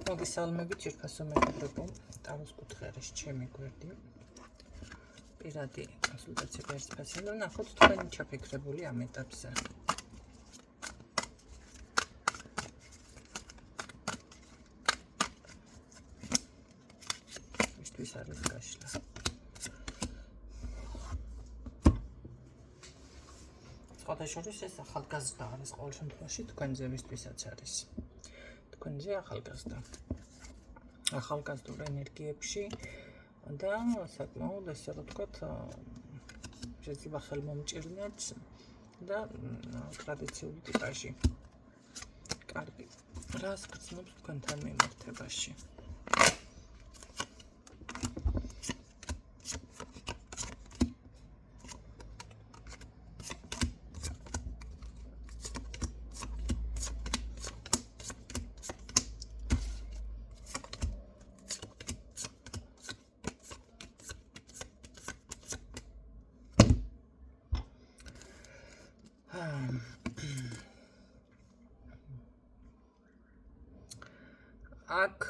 მოგესალმებით ძირფასო მეგობრებო, ტაროს კუთხერის ჩემი გვერდი. პირადი კონსულტაცია ერთფასი, რომ ნახოთ თქვენი ჩაფიქრებული ამ ეტაპზე. მისთვის არის გაშლა. სხვადასხვა ეს ახალგაზრდა არის ყოველ შემთხვევაში თქვენზე ვისთვისაც არის. თქვენზე ახალგაზრდა. ახალგაზრდულ ენერგიებში და საკმაოდ ესე რომ ვთქვათ, შეიძლება ხელმომჭირნეც და ტრადიციული ტიპაჟი. კარგი. რას გრძნობს თქვენთან მიმართებაში? აქ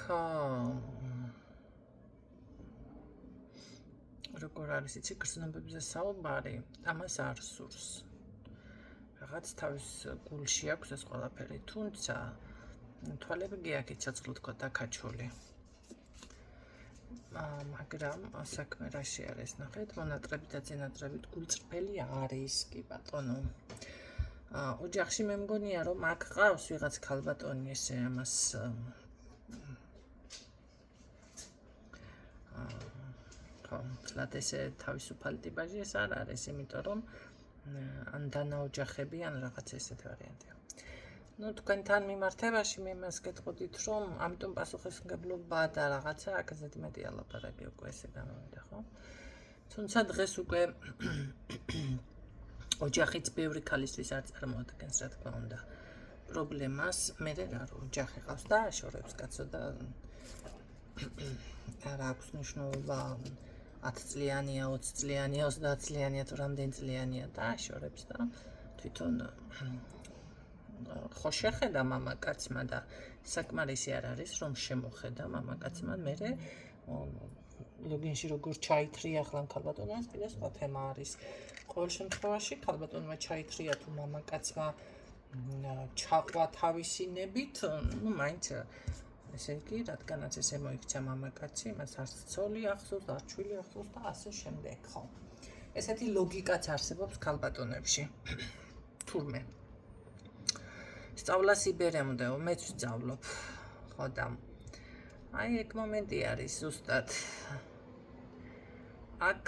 როგორ არის იცი გრძნობებზე საუბარი, ამას არ სურს. რაღაც თავის გულში აქვს ეს ყველაფერი, თუმცა თვალები გიაქით ცოცხლად თქვა დაკაჩული. მაგრამ საქმე რაში არის ნახეთ, მონატრებით და წინატრებით გულწრფელი არის კი ბატონო. ოჯახში მე მგონია რომ აქ ყავს ვიღაც ქალბატონი ესე ამას თლად ესე თავისუფალი ტიპაჟი ეს არ არის, იმიტომ რომ ან დანაოჯახები ან რაღაც ესეთ ვარიანტია. ნუ თქვენთან მიმართებაში მე მას გეტყოდით რომ ამიტომ პასუხისმგებლობა და რაღაცა აქ ზედ მეტი ალაპარაკი უკვე ესე გამოვიდა, ხო? თუმცა დღეს უკვე ოჯახიც ბევრი ქალისთვის არ წარმოადგენს, რა თქმა უნდა, პრობლემას. მე რა რომ ოჯახი ყავს და აშორებს კაცო და რა აქვს მნიშვნელობა 10 წლიანია, 20 წლიანია, 30 წლიანია თუ რამდენი წლიანია და აშორებს და თვითონ ხო შეხედა მამაკაცმა და საკმარისი არ არის რომ შემოხედა მამაკაცმა მერე ლოგინში როგორ ჩაითრია ახლა ქალბატონს კიდე სხვა თემა არის. ყოველ შემთხვევაში ქალბატონმა ჩაითრია თუ მამაკაცმა ჩაყვა თავისი ნებით, ნუ მაინც ესე იგი, რადგანაც ესე მოიქცა მამაკაცი, მას არც ცოლი ახსოვს, არც შვილი ახსოვს და ასე შემდეგ, ხო. ესეთი ლოგიკაც არსებობს ქალბატონებში. თურმე. სწავლას იბერემდეო, მეც ვსწავლობ, ხო და აი ეგ მომენტი არის ზუსტად. აქ,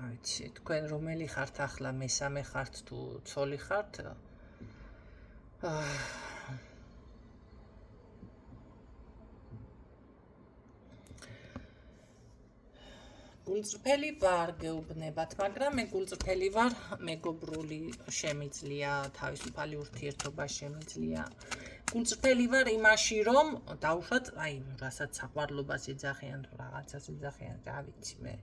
ვიცი, თქვენ რომელი ხართ ახლა, მესამე ხართ თუ ცოლი ხართ? გულწრფელი ვარ გეუბნებათ, მაგრამ მე გულწრფელი ვარ, მეგობრული შემიძლია, თავისუფალი ურთიერთობა შემიძლია. გულწრფელი ვარ იმაში, რომ დავუშვათ, აი, რასაც საყვარლობას ეძახიან თუ რაღაცას ეძახიან, რა ვიცი მე.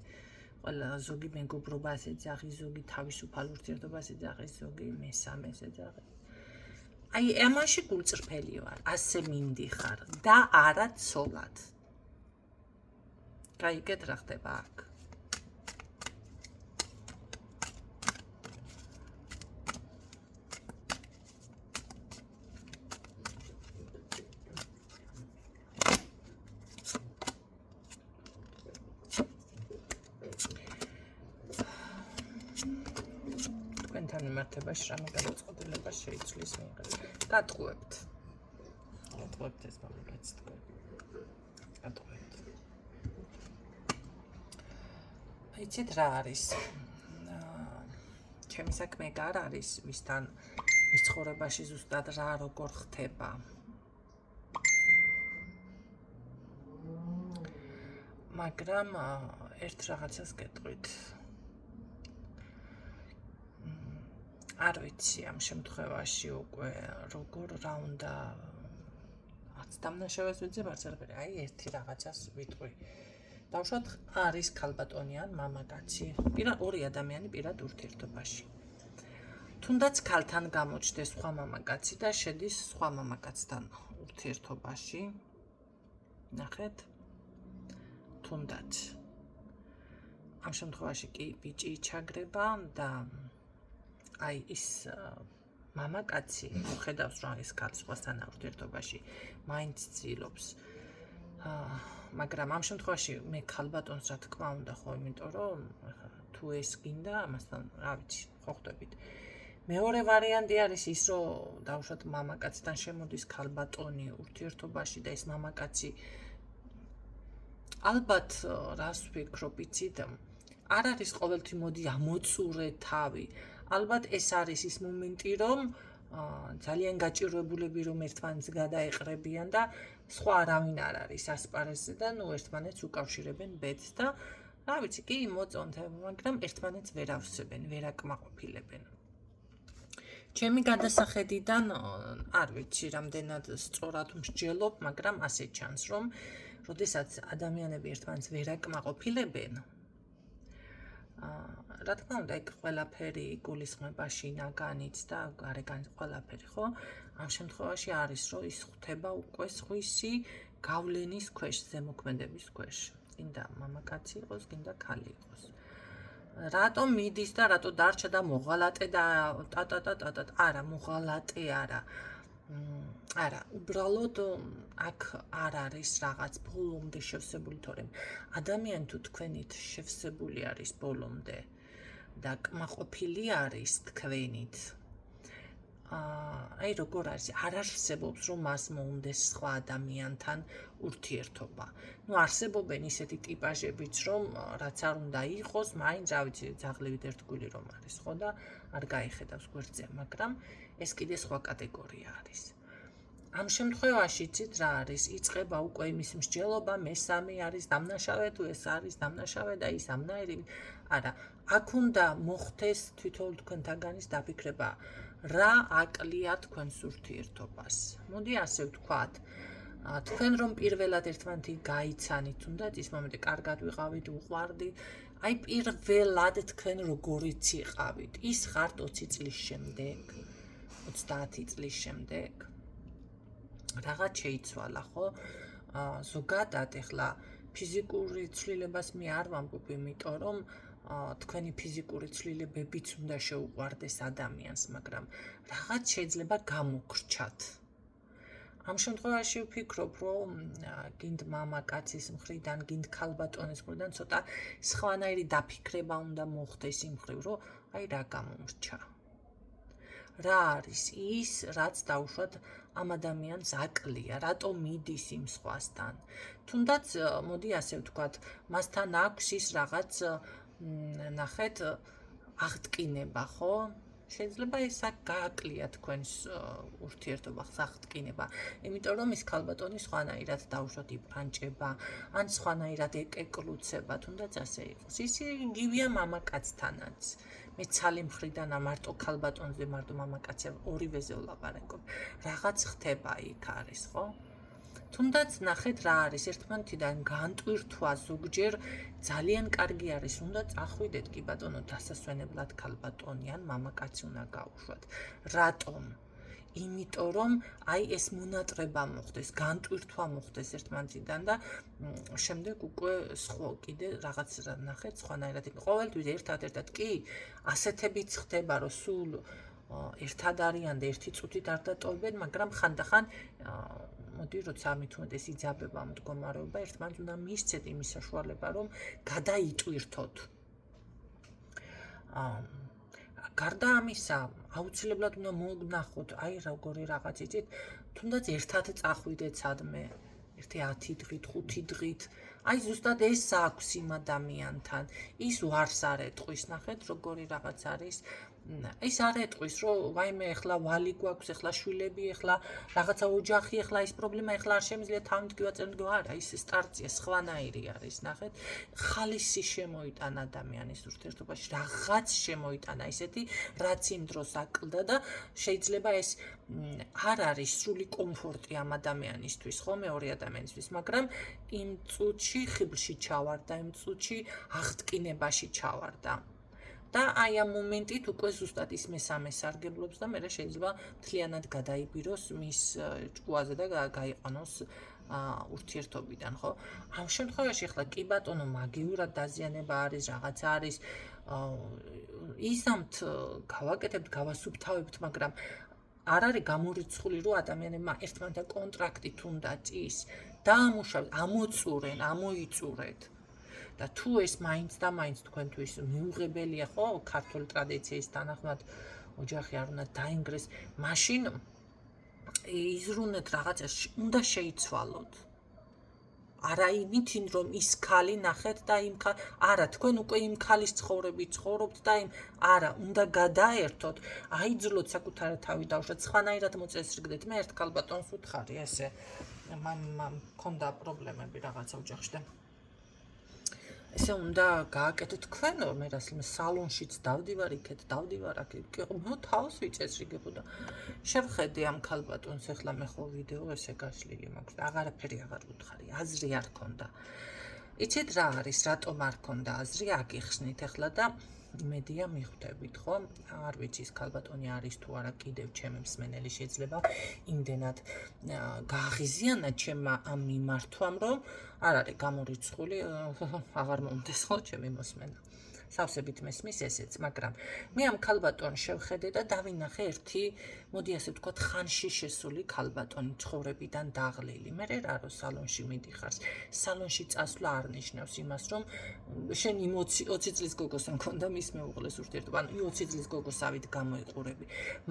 ყველა ზოგი მეგობრობას ეძახის, ზოგი თავისუფალ ურთიერთობას ეძახის, ზოგი მესამეს ეძახის. აი, ამაში გულწრფელი ვარ, ასე მინდიხარ და არა ცოლად. გაიგეთ რა ხდება აქ? თქვენთან მიმართებაში რამე გადაწყვეტილება შეიცვლის მიიღეთ. გატყუებთ. გატყუებთ ეს მამაკაცი თქვენ. გატყუებთ. იცით რა არის? ჩემი საქმე არ არის, ვისთან მის ცხოვრებაში ზუსტად რა როგორ ხდება. მაგრამ ერთ რაღაცას გეტყვით. არ ვიცი ამ შემთხვევაში უკვე როგორ რა უნდა არც დამნაშავეს ვიძებ, არც არაფერი. აი ერთი რაღაცას ვიტყვი. დავუშვათ არის ქალბატონი ან მამაკაცი, ორი ადამიანი პირად ურთიერთობაში. თუნდაც ქალთან გამოჩნდეს სხვა მამაკაცი და შედის სხვა მამაკაცთან ურთიერთობაში. ნახეთ თუნდაც ამ შემთხვევაში კი ბიჭი ჩაგრება და აი ის მამაკაცი ხედავს რომ ეს კაცი სხვასთან ურთიერთობაში მაინც ცდილობს მაგრამ ამ შემთხვევაში მე ქალბატონს რა თქმა უნდა ხო იმიტომ რომ თუ ეს გინდა ამასთან რა ვიცი ხო ხვდებით მეორე ვარიანტი არის ის რომ დავუშვათ მამაკაცთან შემოდის ქალბატონი ურთიერთობაში და ეს მამაკაცი ალბათ რას ვფიქრობ იცით არ არის ყოველთვის მოდი ამოწურე თავი ალბათ ეს არის ის მომენტი რომ ძალიან გაჭირვებულები რომ ერთმანეთს გადაეყრებიან და სხვა არავინ არ არის ასპარეზზე და ნუ ერთმანეთს უკავშირებენ ბედს და რა ვიცი კი მოწონთ მაგრამ ერთმანეთს ვერ ავსებენ ვერ აკმაყოფილებენ ჩემი გადასახედიდან არ ვიცი რამდენად სწორად მსჯელობ მაგრამ ასე ჩანს რომ როდესაც ადამიანები ერთმანეთს ვერ აკმაყოფილებენ რა თქმა უნდა ეგ ყველაფერი გულისხმება შინაგანიც და გარეგანიც ყველაფერი ხო ამ შემთხვევაში არის რომ ის ხვდება უკვე სხვისი გავლენის ქვეშ ზემოქმედების ქვეშ წინდა მამაკაცი იყოს წინდა ქალი იყოს რატომ მიდის და რატო დარჩა და მოღალატე და არა მოღალატე არა უბრალოდ აქ არ არის რაღაც ბოლომდე შევსებული თორემ ადამიანი თუ თქვენით შევსებული არის ბოლომდე და კმაყოფილი არის თქვენით აი როგორ არის არ არსებობს რომ მას მოუნდეს სხვა ადამიანთან ურთიერთობა ნუ არსებობენ ისეთი ტიპაჟებიც რომ რაც არ უნდა იყოს მაინც რა ვიცი ძაღლებით ერთგული რომ არის ხო და არ გაიხედავს გვერდზე მაგრამ ეს კიდე სხვა კატეგორია არის ამ შემთხვევაში ცით რა არის იწყება უკვე იმის მსჯელობა მესამე არის დამნაშავე თუ ეს არის დამნაშავე და ის ამნაირი არა აქ უნდა მოხდეს თვითონ თქვენთაგანის დაფიქრება რა აკლია თქვენს ურთიერთობას მოდი ასე ვთქვათ თქვენ რომ პირველად ერთმანეთი გაიცანით თუნდაც ის მომენტი კარგად ვიყავით უყვარდი აი პირველად თქვენ როგორიც იყავით ის ხართ 20 წლის შემდეგ 30 წლის შემდეგ რაღაც შეიცვალა ხო ზოგადად ეხლა ფიზიკური ცვლილებას მე არ ვამბობ იმიტომ რომ თქვენი ფიზიკური ცვლილებებიც უნდა შეუყვარდეს ადამიანს მაგრამ რაღაც შეიძლება გამოგრჩათ ამ შემთხვევაში ვფიქრობ რომ გინდ მამაკაცის მხრიდან გინდ ქალბატონის მხრიდან ცოტა სხვანაირი დაფიქრება უნდა მოხდეს იმ მხრივ რომ აი რა გამომრჩა რა არის ის რაც დაუშვათ ამ ადამიანს აკლია რატომ მიდის იმ სხვასთან თუნდაც მოდი ასე ვთქვათ მასთან აქვს ის რაღაც ნახეთ აღტკინება ხო შეიძლება ეს გააკლია თქვენს ურთიერთობას აღტკინება იმიტომ რომ ის ქალბატონი სხვანაირად დაუშვათ იბანჭება ან სხვანაირად ეკეკლუცება თუნდაც ასე იყოს ის იგივეა მამაკაცთანაც მე ცალი მხრიდან მარტო ქალბატონზე მარტო მამაკაცზე ორივეზე ვლაპარაკობ რაღაც ხდება იქ არის ხო თუნდაც ნახეთ რა არის ერთმანეთიდან განტვირთვა ზოგჯერ ძალიან კარგი არის უნდა წახვიდეთ კი ბატონო დასასვენებლად ქალბატონი ან მამაკაცი უნდა გაუშვათ რატომ იმიტომ რომ აი ეს მონატრება მოხდეს განტვირთვა მოხდეს ერთმანეთიდან და შემდეგ უკვე სხვა კიდე რაღაც ნახეთ სხვანაირად ყოველთვის ერთად კი ასეთებიც ხდება რომ სულ ერთად არიან და ერთი წუთით არ დატოვებენ მაგრამ ხანდახან მოდი როცა მithumetes იძაბება მდგომარეობა ერთმანეთს უნდა მისცეთ იმის საშუალება რომ გადაიტვირთოთ გარდა ამისა აუცილებლად უნდა მოგნახოთ აი როგორი რაღაც იცით თუნდაც ერთად წახვიდეთ სადმე ერთი 10 დღით 5 დღით აი ზუსტად ეს აქვს იმ ადამიანთან ის ვარს არ ეტყვის ნახეთ როგორი რაღაც არის ის არ ეტყვის რომ ვაიმე ეხლა ვალი გვაქვს ეხლა შვილები ეხლა რაღაცა ოჯახი ეხლა ის პრობლემა ეხლა არ შემიძლია თავით გივაწერო არა ის სტარტია სხვანაირი არის ნახეთ ხალისი შემოიტანა ადამიანის ურთიერთობაში რაღაც შემოიტანა ისეთი რაც იმ დროს აკლდა და შეიძლება ეს არ არის სრული კომფორტი ამ ადამიანისთვის ხო მეორე ადამიანისთვის მაგრამ იმ წუთში ხიბლში ჩავარდა იმ წუთში აღტკინებაში ჩავარდა და აი ამ მომენტით უკვე ზუსტად ის მესამე სარგებლობს და მე შეიძლება მთლიანად გადაიბიროს მის ჭკუაზე და გაიყვანოს ურთიერთობიდან, ხო? ამ შემთხვევაში ახლა კი ბატონო მაგიურად დაზიანება არის, რაღაცა არის, იზამთ გავაკეთებთ, გავასუფთავებთ, მაგრამ არ არის გამორიცხული, რომ ადამიანებმა ერთმანეთთან კონტრაქტი თუნდაც ის დაამუშავეთ, ამოწურენ, ამოიწურეთ. და თუ ეს მაინც და მაინც თქვენთვის მიუღებელია, ხო, ქართული ტრადიციის თანახმად ოჯახი არ უნდა დაინგრეს, მაშინ იზრუნეთ რაღაცა, უნდა შეიცვალოთ. არა იმითინ, რომ ის ქალი ნახეთ და იმ არა, თქვენ უკვე იმ ქალის ცხოვრებით ცხოვრობთ და იმ არა, უნდა გადაერთოთ, აიძულოთ საკუთარი თავი დავუშვათ, სხვანაირად მოწესრიგდეთ. მე ერთ ქალბატონს ვუთხარი ესე, მქონდა პრობლემები რაღაცა ოჯახში და ესე უნდა გააკეთოთ თქვენო, მე რასლ სალონშიც დავდივარ, იქეთ დავდივარ, აქ მე თავს ვიწესრიგებო და შევხედე ამ ქალბატონს, ახლა მე ხო ვიდეო ესე გაშლილი მაქვს და აღარაფერი აღარ ვუთხარი, აზრი არ ქონდა. იცით რა არის, რატომ არ ქონდა აზრი, აგიხსნით ახლა და იმედია მიხვდებით, ხო? არ ვიცი ის ქალბატონი არის თუ არა კიდევ ჩემი მსმენელი, შეიძლება იმდენად გააღიზიანა ჩემმა ამ მიმართვამ, რომ არ არის გამორიცხული, აღარ მომდეს ხო ჩემი მოსმენა. სავსებით მესმის ესეც, მაგრამ მე ამ ქალბატონს შევხედე და დავინახე ერთი, მოდი ასე ვთქვათ, ხანში შესული ქალბატონი, ცხოვრებიდან დაღლილი. მე რა რო სალონში მიდიხარ, სალონში წასვლა არ ნიშნავს იმას, რომ შენ 20 წლის გოგოს მქონდა მის მეუღლეს ურთიერთობა, ანუ 20 წლის გოგოსავით გამოიყურები.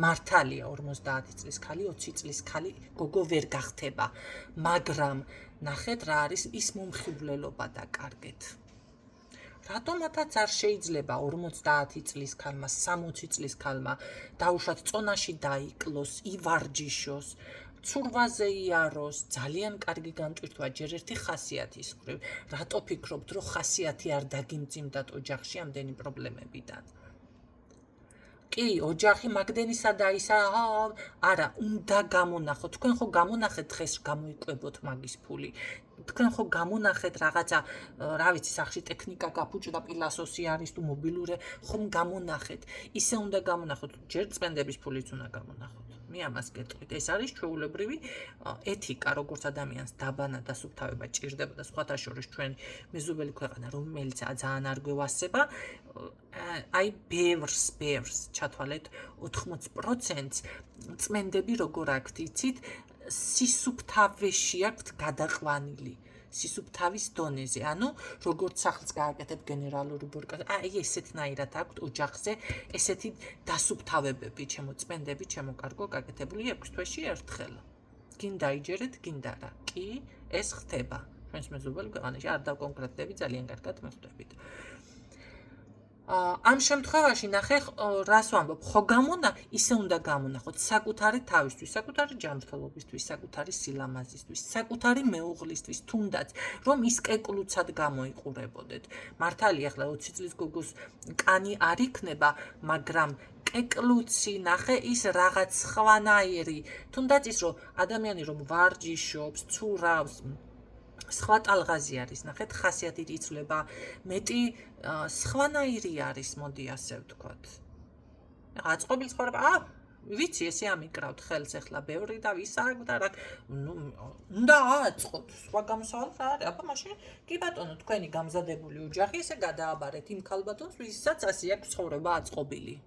მართალია 50 წლის ქალი, 20 წლის ქალი გოგო ვერ გახდება, მაგრამ ნახეთ რა არის ის მომხიბვლელობა და კარგეთ. რატომათაც არ შეიძლება 50 წლის ქალმა, 60 წლის ქალმა დაუშვათ წონაში დაიკლოს, ივარჯიშოს, ცურვაზე იაროს, ძალიან კარგი განტვირთვა ჯერ ერთი ხასიათის მხრივ. რატო ფიქრობთ, რომ ხასიათი არ დაგიმძიმდათ ოჯახში ამდენი პრობლემებიდან? კი, ოჯახი მაგდენისა და ისა, არა, უნდა გამონახოთ. თქვენ ხო გამონახეთ დღეს გამოიკვებოთ მაგის ფული. თქვენ ხო გამონახეთ რაღაცა, რა ვიცი, სახში ტექნიკა გაფუჭდა, პილასოსი არის თუ მობილური, ხომ გამონახეთ. ისე უნდა გამონახოთ, ჯერ წმენდების ფულიც უნდა გამონახოთ. მე ამას გეტყვით, ეს არის ჩვეულებრივი ეთიკა, როგორც ადამიანს დაბანა და სუფთავება ჭირდება და სხვათა შორის ჩვენ მეზობელი ქვეყანა, რომელიც ძალიან არ გვევასება, აი ბევრს ჩათვალეთ 80%-ს წმენდები როგორ აქვთ, იცით, სისუფთავეში აქვთ გადაყვანილი. სისუფთავის დონეზე, ანუ როგორც სახლს გააკეთებ გენერალური ბურკა, აი ესეთნაირად აქვთ ოჯახზე ესეთი დასუფთავებები, ჩემო წმენდები, ჩემო კარგო გაკეთებული 6 თვეში ერთხელ. გინდა იჯერეთ, გინდა რა. კი, ეს ხდება. ჩვენს მეზობელ ქვეყანაში არ დავკონკრეტდები, ძალიან კარგად მიხვდებით. ამ შემთხვევაში ნახე, რას ვამბობ, ხო გამონა, ისე უნდა გამონახოთ საკუთარი თავისთვის, საკუთარი ჯანმრთელობისთვის, საკუთარი სილამაზისთვის, საკუთარი მეუღლისთვის, თუნდაც რომ ის კეკლუცად გამოიყურებოდეთ. მართალია, ახლა 20 წლის გოგოს კანი არ იქნება, მაგრამ კეკლუცი ნახე ის რაღაც სხვანაირი, თუნდაც ის რომ ადამიანი რომ ვარჯიშობს, ცურავს, სხვა ტალღაზი არის, ნახეთ, ხასიათით იცვლება, მეტი სხვანაირი არის, მოდი ასე ვთქვათ. აწყობილ ცხოვრება, ვიცი, ესე ამიკრავთ ხელს ახლა ბევრი და ვისაკ და რა, უნდა აწყოთ, სხვა გამოსავალი რა არის, აბა მაშინ კი ბატონო, თქვენი გამზადებული ოჯახი ესე გადააბარეთ იმ ქალბატონს, ვისაც ასე აქვს ცხოვრება აწყობილი.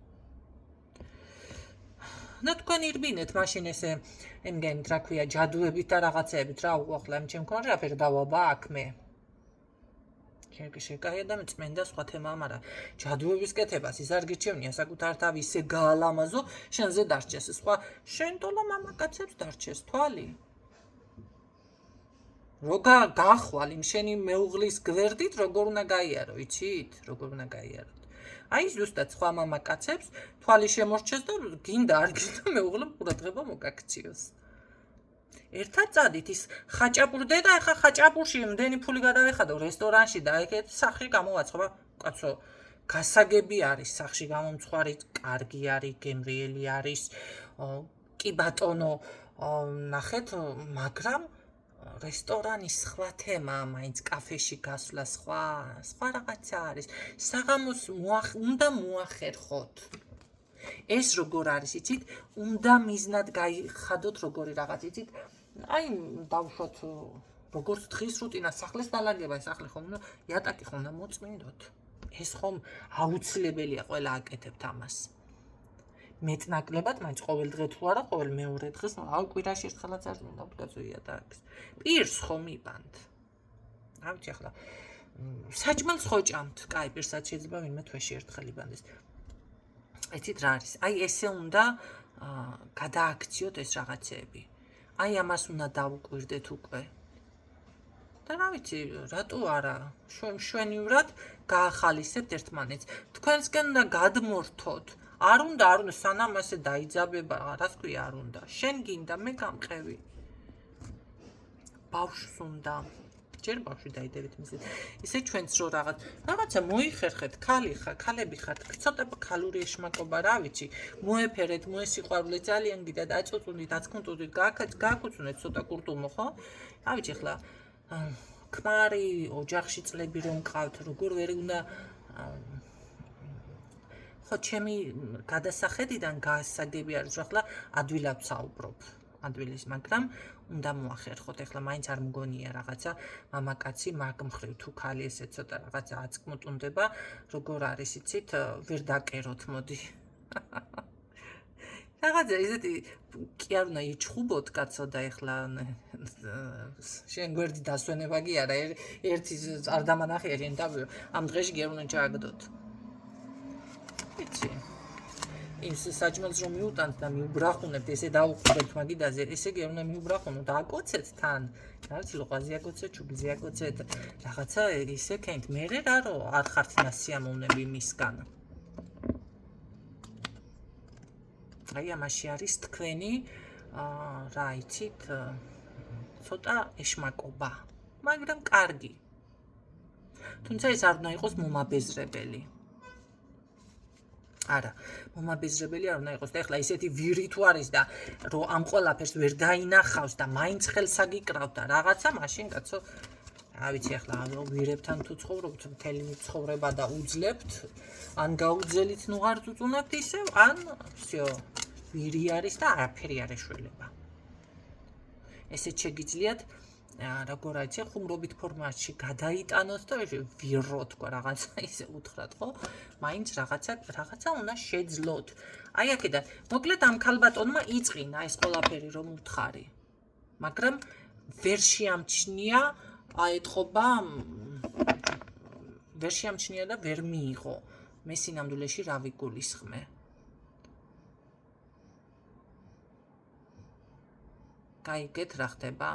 და თქვენ ირბინეთ მაშინ ესე იმგენით რა ქვია ჯადუებით და რაღაცეებით რა უახლა ამ ჩემ მქონე რაფერ დავაბა აქ მე შეკაია და მეწმენდა სხვა თემაა, მაგრამ ჯადუების კეთებას ის არ გიჩვენია საკუთარ თავი ისე გაალამაზო შენზე დარჩეს სხვა შენ თოლა მამაკაცებს დარჩეს თვალი როგა გახვალ იმ შენი მეუღლის გვერდით როგორ უნდა გაიარო იცით როგორ უნდა გაიარო აი ზუსტად სხვა მამაკაცებს თვალი შემორჩეს და გინდა არ გინდა მეუღლე ყურადღება მოგაქციოს. ერთად წადით ის ხაჭაპურდე და ახლა ხაჭაპურში იმდენი ფული გადავეხადო რესტორანში და ეგეთ სახში გამოვაცხობა კაცო გასაგები არის სახში გამომცხვარი კარგი არის გემრიელი არის კი ბატონო ნახეთ მაგრამ რესტორანის სხვა თემაა მაინც კაფეში გასვლა სხვა რაღაცა არის საღამოს უნდა მოახერხოთ ეს როგორ არის იცით უნდა მიზნად გაიხადოთ როგორი რაღაც იცით აი დავუშვათ როგორც დღის რუტინა სახლის დალაგება სახლის ხომ იატაკი ხომ და მოწმინდოთ ეს ხომ აუცილებელია ყველა აკეთებთ ამას მეტნაკლებად მაინც ყოველ დღე თუ არა ყოველ მეორე დღეს აი კვირაში ერთხელაც არ მინდა ვდგაცო იატაკს პირს ხომ იბანთ რა ვიცი ახლა საჭმელს ხო ჭამთ კაი პირსაც შეიძლება ვინმე თვეში ერთხელ იბანდეს იცით რა არის აი ესე უნდა გადააქციოთ ეს რაღაცეები აი ამას უნდა დავუკვირდეთ უკვე და რა ვიცი რატო არა შვენივრად გაახალისებთ ერთმანეთს თქვენსკენ უნდა გადმორთოთ არ უნდა სანამ ასე დაიძაბება რას ქვია არ უნდა შენ გინდა მე გამყევი ბავშვს უნდა ჯერ ბავშვი დაიდებით მისე ისე ჩვენც რო რაღაცა მოიხერხეთ ქალები ხართ ცოტა ქალური ეშმაკობა რა ვიცი მოეფერეთ მოესიყვარულე ძალიან გიდა დაწუწუნდით აცკუნტუდით გააკუცუნეთ ცოტა კურტუმო ხო რა ვიცი ხლა ქმარი ოჯახში წლები რომ მყავთ როგორ ვერ უნდა ხო ჩემი გადასახედიდან გასაგები არის რომ ახლა ადვილად საუბრობ ადვილის მაგრამ უნდა მოახერხოთ ახლა მაინც არ მგონია რაღაცა მამაკაცი მაგ მხრივ თუ ქალი ესე ცოტა რაღაცა აწკმუტუნდება როგორ არის იცით ვერ დაკეროთ მოდი რაღაცა ისეთი კი არ უნდა იჩხუბოთ კაცო და ახლა შენ გვერდი დასვენება კი არა ერთი არ დამანახია შენ დავიო ამ დღეში გერ უნდა ჩააგდოთ იცი ის საჭმელს რომ მიუტანთ და მიუბრახუნებთ ესე დაუყურებთ მაგიდაზე ესე კი არ უნდა მიუბრახუნოთ აკოცეთ თან რა ვიცი ლოყაზე აკოცეთ ჩუბლზე აკოცეთ რაღაცა ისე ქენთ მე რა რო არ ხართ ნასიამოვნები მისგან აი ამაში არის თქვენი რა იცით ცოტა ეშმაკობა მაგრამ კარგი თუმცა ეს არ უნდა იყოს მომაბეზრებელი არა მომაბეზრებელი არ უნდა იყოს და ეხლა ისეთი ვირი თუ არის და რომ ამ ყველაფერს ვერ დაინახავს და მაინც ხელს აგიკრავთ და რაღაცა მაშინ კაცო რა ვიცი ახლა ვირებთან თუ ცხოვრობთ მთელი ცხოვრება და უძლებთ ან გაუძელით ნუ არ წუწუნებთ ისევ ან всё ვირი არის და არაფერი არ ეშველება ესე შეგიძლიათ როგორ არის ხუმრობით ფორმატში გადაიტანოთ და ვირო თქვა რაღაცა ისე უთხრათ ხო მაინც რაღაცა უნდა შეძლოთ აი აქედან მოკლედ ამ ქალბატონმა იწყინა ეს ყველაფერი რომ უთხარი მაგრამ ვერ შეამჩნია აეთყობა ვერ შეამჩნია და ვერ მიიღო მე სინამდვილეში რა ვიგულისხმე გაიგეთ რა ხდება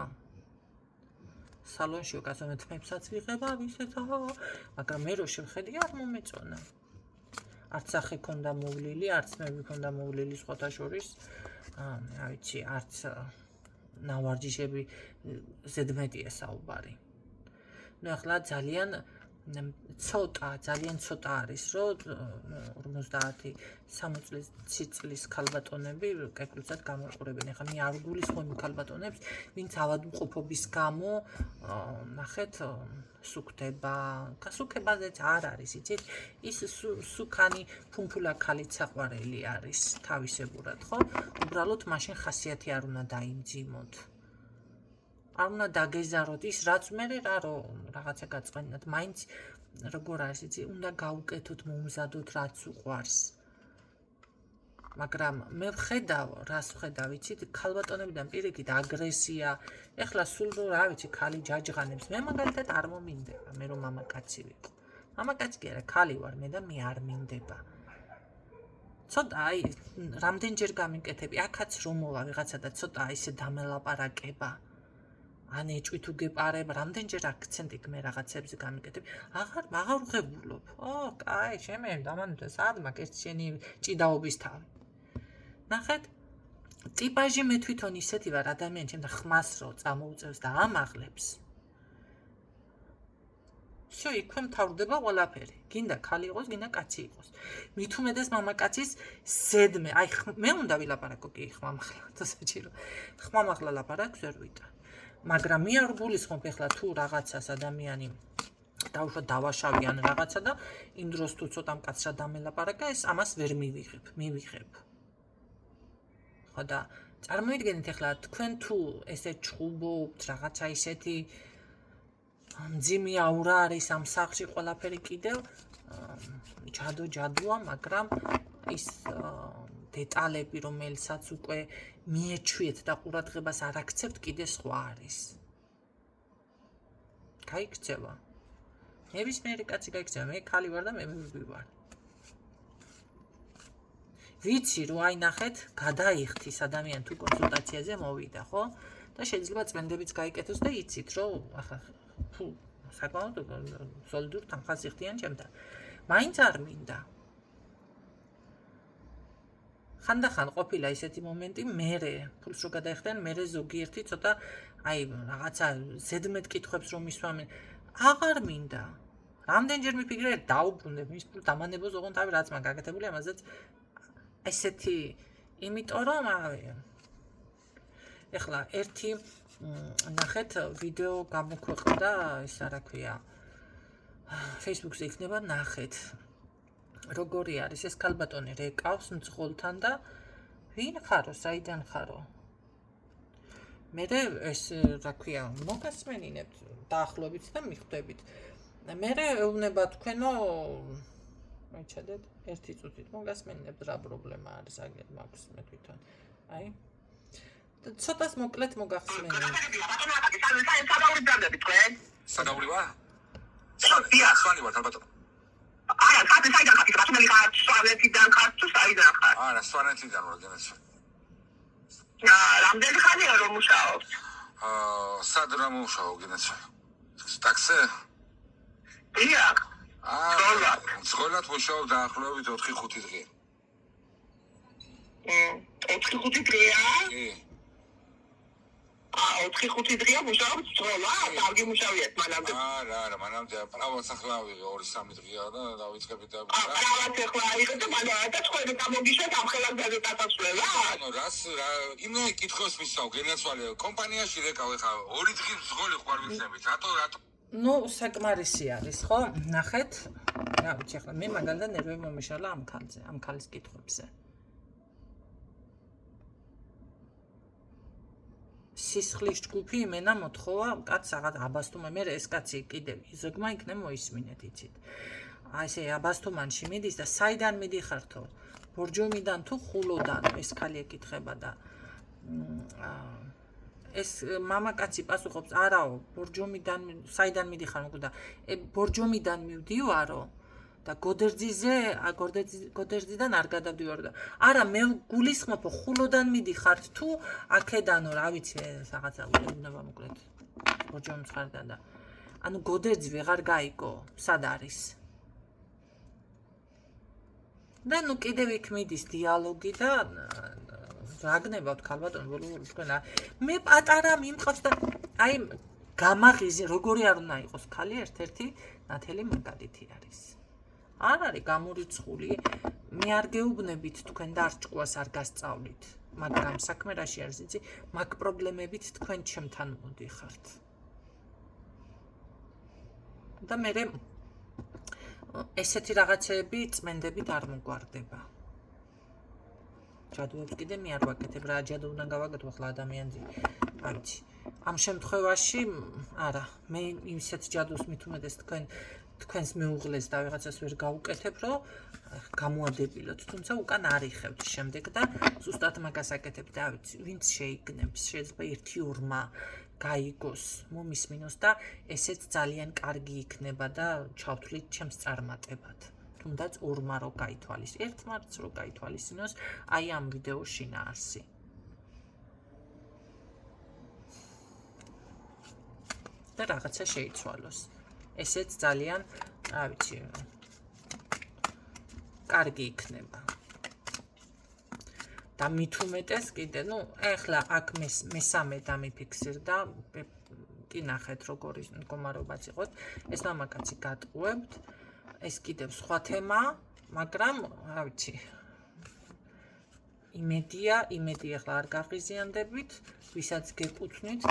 სალონში უკაცონეთმებსაც ვიღება ვისეთა მაგრამ მე რო შევხედი არ მომეწონა არც სახე ქონდა მოვლილი არც მე მქონდა მოვლილი სხვათა შორის რა ვიცი არც ნავარჯიშები ზედმეტია საუბარი ნუ ახლა ძალიან ცოტა არის რომ 50-60 წლის ქალბატონები კეკლუცად გამოიყურებენ ახლა მე არ გულისხმობ ქალბატონებს ვინც ავადმყოფობის გამო ნახეთ სუქებაზეც არ არის იცით ის სუქანი ფუნფულა ქალით საყვარელი არის თავისებურად ხო უბრალოდ მაშინ ხასიათი არ უნდა დაიმძიმოთ არ უნდა დაგეზაროთ ის რაც მე რა რომ რაღაცა გაწყენინათ მაინც როგორ არის იცი უნდა გაუკეთოთ მომზადოთ რაც უყვარს მაგრამ მე ვხედავ რას ვხედავ იცით ქალბატონებიდან პირიქით აგრესია ეხლა სულ რა ვიცი ქალი ჯაჯღანებს მე მაგალითად არ მომინდება მე რომ მამაკაცი ვიყო მამაკაცი კი არა ქალი ვარ მე და მე არ მინდება ცოტა აი რამდენჯერ გამიკეთები აქაც რომ მოვა ვიღაცა და ცოტა ისე დამელაპარაკება ან ეჭვი თუ გეპარებ რამდენჯერ აქცენტი მე რაღაცებზე გამიკეთებ აღარ ვღებულობ კაი შემე დამანდა სად მაგ ეს შენი ჭიდაობის თავი ნახეთ ტიპაჟი მე თვითონ ისეთი ვარ ადამიანი ჩემთან ხმას რო წამოუწევს და ამაღლებს всё იქვე მთავრდება ყველაფერი გინდა ქალი იყოს გინდა კაცი იყოს მით უმეტეს მამაკაცის ზედმე აი მე უნდა ვილაპარაკო კი ხმამახლა თოსაჭირო ხმამახლა ლაპარაკს ვერ ვიტან მაგრამ მე არ გულისხმობ ეხლა თუ რაღაცას ადამიანი დაუშვათ დავაშავიან რაღაცა და იმ დროს თუ ცოტა მკაცრად დამელაპარაკა ეს ამას ვერ მივიღებ ხო და წარმოიდგენთ ახლა თქვენ თუ ესე ჩხუბობთ რაღაცა ისეთი მძიმე აურა არის ამ სახლში ყველაფერი კიდევ ჯადოა, მაგრამ ის დეტალები, რომელსაც უკვე მიეჩვიეთ და ყურადღებას არ აქცევთ, კიდე სხვა არის. გაიქცევა. ნებისმიერი კაცი გაიქცევა, მე ქალი ვარ და მე ვარ. ვიცი, რომ აი ნახეთ, გადაიხთის ადამიანი თუ კონსულტაციაზე მოვიდა, ხო? და შეიძლება წმენდებიც გაიკეთოს და იცით, რომ ახლა თუ საკმაოდ სოლიდურ თანხას იხდიან ჩემთან. მაინც არ მინდა. ხანდახან ყოფილა ისეთი მომენტი, მერე ფულს რო გადაიხდიან, მერე ზოგიერთი ცოტა აი რაღაცა ზედმეტ კითხვებს რომ ისვამენ, აღარ მინდა. რამდენჯერ მიფიქრე, დაუბრუნებ მის ფულს დამანებოს, ოღონდ თავი რაც მაგ გაკეთებული ამაზეც ესეთი, იმიტომ რომ ეხლა ერთი ნახეთ ვიდეო გამოქვეყნდა, ის რა ქვია, Facebook-ზე იქნება ნახეთ. როგორი არის ეს ქალბატონი რეკავს მძღოლთან და ვინ ხარო, საიდან ხარო? მე ეს რა ქვია, მოგასმენინებთ დაახლოებით და მიხვდებით. მე ეუბნება თქვენო მოიჩადეთ ერთი წუთით მოგასმენინებთ რა პრობლემა არის აგერ მაქვს მე თვითონ. აი ცოტას მოკლედ მოგახსენებთ. სადაური ვარ? სვანი ვარ ქალბატონო. არა, კაცი საიდან ხარ? ბატონელი ხარ, სვანეთიდან ხარ თუ საიდან ხარ? არა, სვანეთიდან ვარ, გენაცი. რამდენი ხანია რომ მუშაობთ? სად რა მუშაობ, გენაცი? ტაქსი? დიახ. სკოლად მუშაობ დაახლოებით 4-5 დღე. 4-5 დღეა? კი. 4-5 დღეა მუშაობთ სკოლად? არ გიმუშავიათ მანამდე? არა, მანამდე პრავაც ახლა ავიღე 2-3 დღეა და დავიწყები და პრავაც ახლა აიღე და მანამდე და თქვენ გამოგიშვათ ამ ხელახსაზე დასასვლელად? ანუ რას იმე კითხოს მისაო, გენაცვალე კომპანიაში რეკავ ახლა 2 დღის ზღოლი ხوار ვიცნებით. რატო? ნუ საკმარისი არის, ხო? ნახეთ. რა ვიცი ახლა მე მაგალითად ნერვები მომეშალა ამ ქალზე, ამ ქალის კითხვებზე. სისხლის ჯგუფი იმენა მოთხოვა კაცს რაღაც აბასთუმან, მე ეს კაცი კიდევ ზოგმა იქნება მოისმინეთ, იცით. აი ესე აბასთუმანში მიდის და საიდან მიდიხართო? ბორჯომიდან თუ ხულოდან? ეს ქალი ეკითხება და ეს მამაკაცი პასუხობს, არაო, ბორჯომიდან, საიდან მიდიხარ მოგდა? ბორჯომიდან მივდივარო და გოდერძიდან არ გადავდივარ და არა, მე გულისხმობ, ხულოდან მიდიხართ თუ აქედანო, რა ვიცი, რაღაცა უნდა მოკლედ. ბორჯომის ხარდან და ანუ გოდერძი ვეღარ გაიგო, სად არის? და ნუ კიდევ იქ მიდის დიალოგი და რაგნებავთ ქალბატონო ბოლო თქვენ მე პატარა მიმყავს და აი გამაღიზი როგორი არ უნდა იყოს ქალი ერთ-ერთი ნათელი მაგალითი არის. არ არის გამორიცხული, მე არ გეუბნებით თქვენ დარჭყვას არ გასწავლით, მაგრამ საქმე რაში არის იცი, მაგ პრობლემებით თქვენ ჩემთან მოდიხართ. და მე ესეთი რაღაცები წმენდებით არ მოგვარდება. ჯადოებს კიდე მე არ ვაკეთებ, რა ჯადო უნდა გავაკეთო ახლა ადამიანზე. არ ვიცი. ამ შემთხვევაში არა, მე ისეთ ჯადოს მithumedes თქვენს მეუღლეს და რაღაცას ვერ გავუკეთებ, რომ გამოადებილოთ, თუმცა უკან არიხევთ შემდეგ და ზუსტად მაგას აკეთებ და ვიცი, ვინც შეიგნებს, შეიძლება 1-2-მა გაიგოს, მომისმინოს და ესეც ძალიან კარგი იქნება და ჩავთვლით ჩემს წარმატებად. თუნდაც 2-მა რო გაითვალის, 1-მაც რო გაითვალისწინოს, აი ამ ვიდეოს შინაარსი. და რაღაცა შეიცვალოს. ესეც ძალიან, რა ვიცი, კარგი იქნება. და მithumedes კიდე, ნუ, ეხლა აქ მესამე დამიფიქსირდა, კი ნახეთ როგორი მდგომარეობაც იყოთ, ეს მამაკაცი გატყუებთ, ეს კიდევ სხვა თემა, მაგრამ, რა ვიცი, იმედია ახლა არ გაღიზიანდებით, ვისაც გეკუთვნით,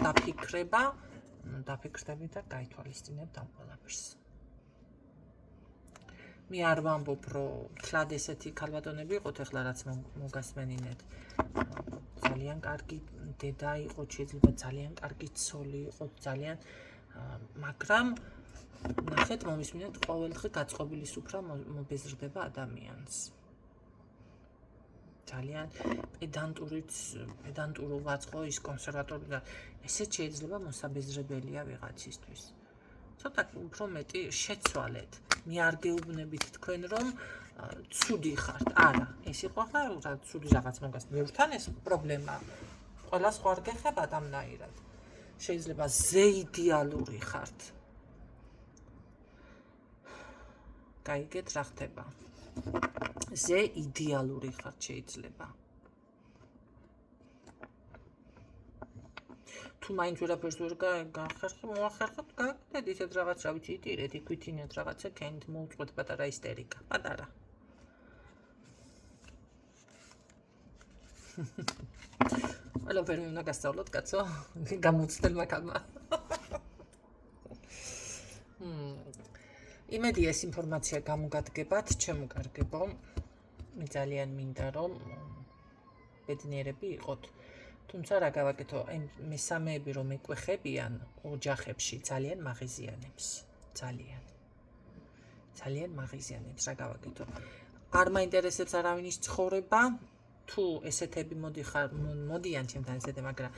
დაფიქრდებით და გაითვალისწინებთ ამ ყველაფერს. მე არ ვამბობ, რომ თლად ესეთი ქალბატონები იყოთ, ეხლა რაც მოგასმენინეთ. ძალიან კარგი დედა იყო, შეიძლება ძალიან კარგი ცოლი იყო, ძალიან მაგრამ ნახეთ მომისმინეთ ყოველდღე გაწყობილი სუფრა მობეზრდება ადამიანს. ძალიან პედანტურობაც ხო ის კონსერვატორი და ესე შეიძლება მოსაბეზრებელია ვიღაცისთვის. ცოტა უფრო მეტი შეცვალეთ. მე არ გეუბნებით თქვენ რომ ცუდი ხართ. არა, ეს იყო ახლა ცუდი რაღაც მოგას. მეურთან ეს პრობლემა. ყველას ხო არ გეხებათ ამნაირად. შეიძლება ზე იდეალური ხართ. გაიგეთ რა ხდება. ზე იდეალური ხართ შეიძლება. თუ მაინც ვერაფერს ვერ გახერხებ, მოახერხებთ, გაგდეთ ისეთ რაღაც, რა ვიცი, იტირეთ, იქვითინეთ რაღაცა, კენით მოუწყვეთ პატარა ისტერიკა, პატარა. ყველაფერი უნდა გასწავლოთ, კაცო, გამოცდილმა კალმა. იმედი ეს ინფორმაცია გამოგადგებათ, ჩემო კარგებო. მე ძალიან მინდა რომ ბედნიერები იყოთ. თუმცა რა გავაკეთო, აი მესამეები რომ ეკვეხებიან ოჯახებში ძალიან მაღიზიანებს, ძალიან მაღიზიანებს რა გავაკეთო. არ მაინტერესებს არავინის ცხოვრება, თუ ესეთები მოდიან ჩემთან ესეთები, მაგრამ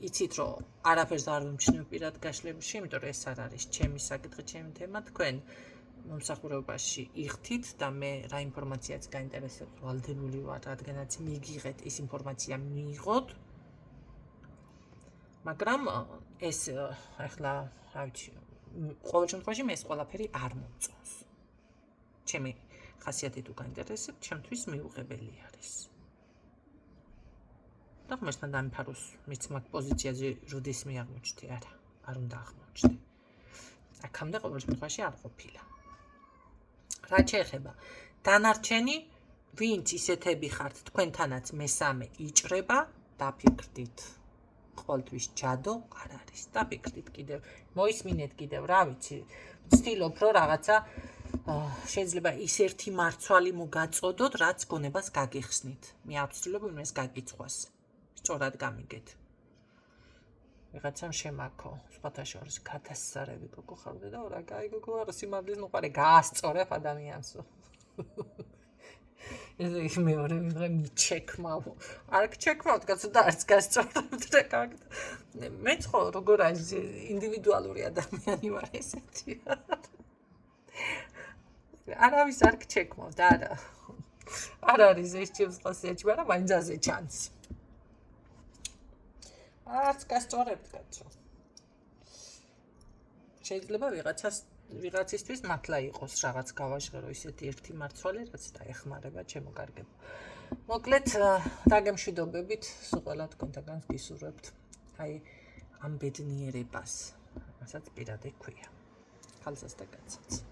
იცით რომ არაფერს არ ვიმჩნევ პირად გაშლებში, იმიტომ რომ ეს არ არის ჩემი საკითხი, ჩემი თემა, თქვენ მომსახურებაში იხდით და მე რა ინფორმაციაც გაინტერესებს, ვალდებული ვარ, რადგანაც მიგიღეთ ის ინფორმაცია მიიღოთ. მაგრამ ეს ახლა რა ვიცი, ყოველ შემთხვევაში მე ეს ყველაფერი არ მომწონს. ჩემი ხასიათი თუ გაინტერესებს, ჩემთვის მიუღებელი არის. და ხმასთან დამიფაროს მის მაგ პოზიციაზე როდის მე აღმოჩნდი, არ უნდა აღმოჩნდი. აქამდე ყოველ შემთხვევაში არ ყოფილა. რა შეეხება დანარჩენი, ვინც ისეთები ხართ, თქვენთანაც მესამე იჭრება, დაფიქრდით. ყოველთვის ჯადო არ არის. დაფიქრდით კიდევ, მოისმინეთ კიდევ, რა ვიცი, ვცდილობ რომ რაღაცა შეიძლება ის ერთი მარცვალი მოგაწოდოთ, რაც გონებას გაგიხსნით. მე არ ვცდილობ იმას გაგიცხვას. სწორად გამიგეთ. ვიღაცამ შემაქო, სხვათა შორის გადასარევი გოგო ხარდე და რა კაი გოგო არა, სიმართლის მოყარე გაასწორებ ადამიანს. ეს მეორე ვიღე მიჩეკმავ. არ გჩეკმავთ, კაცო და არც გასწორებთ რა კაკ. მე ხო როგორ არის ინდივიდუალური ადამიანი ვარ ესეთი. არავის არ გჩეკმავთ, არა. არ არის ეს ჩემს ხასიათში, მაგრამ მაინც აზე ჩანს. არც გასწორებთ, კაცო. შეიძლება ვიღაცისთვის მართლა იყოს რაღაც გავაჟღერო ისეთი ერთი მარცვალი, რაც დაეხმარება ჩემო კარგებო. მოკლედ, დაგემშვიდობებით, სულ ყველა თქვენთაგანს გისურვებთ. აი, ამ ბედნიერებას, რასაც პირად ექვია. ხალხსაც და კაცსაც.